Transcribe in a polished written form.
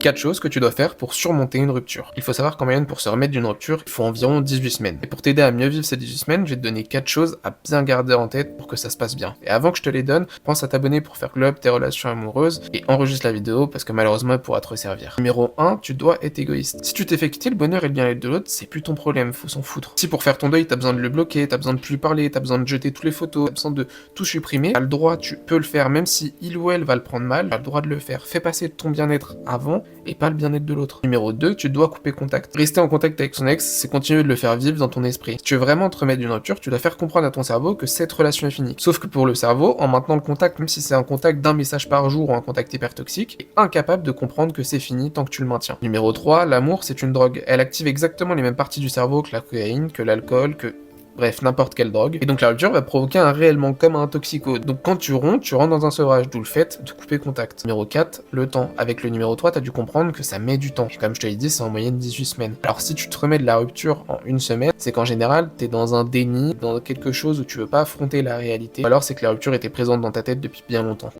4 choses que tu dois faire pour surmonter une rupture. Il faut savoir qu'en moyenne, pour se remettre d'une rupture, il faut environ 18 semaines. Et pour t'aider à mieux vivre ces 18 semaines, je vais te donner 4 choses à bien garder en tête pour que ça se passe bien. Et avant que je te les donne, pense à t'abonner pour faire globe tes relations amoureuses et enregistre la vidéo parce que malheureusement, elle pourra te resservir. Numéro 1, tu dois être égoïste. Si tu t'es fait quitter, le bonheur et le bien-être de l'autre, c'est plus ton problème, faut s'en foutre. Si pour faire ton deuil, t'as besoin de le bloquer, t'as besoin de plus lui parler, t'as besoin de jeter toutes les photos, t'as besoin de tout supprimer, t'as le droit, tu peux le faire même si il ou elle va le prendre mal, t'as le droit de le faire. Fais passer ton bien-être avant et pas le bien-être de l'autre. Numéro 2, tu dois couper contact. Rester en contact avec son ex, c'est continuer de le faire vivre dans ton esprit. Si tu veux vraiment te remettre d'une rupture, tu dois faire comprendre à ton cerveau que cette relation est finie. Sauf que pour le cerveau, en maintenant le contact, même si c'est un contact d'un message par jour ou un contact hyper toxique, est incapable de comprendre que c'est fini tant que tu le maintiens. Numéro 3, l'amour c'est une drogue. Elle active exactement les mêmes parties du cerveau que la cocaïne, que l'alcool, que... Bref, n'importe quelle drogue. Et donc la rupture va provoquer un réel manque comme un toxico. Donc quand tu romps, tu rentres dans un sevrage, d'où le fait de couper contact. Numéro 4, le temps. Avec le numéro 3, t'as dû comprendre que ça met du temps. Et comme je te l'ai dit, c'est en moyenne 18 semaines. Alors si tu te remets de la rupture en une semaine, c'est qu'en général, t'es dans un déni, dans quelque chose où tu veux pas affronter la réalité. Ou alors c'est que la rupture était présente dans ta tête depuis bien longtemps.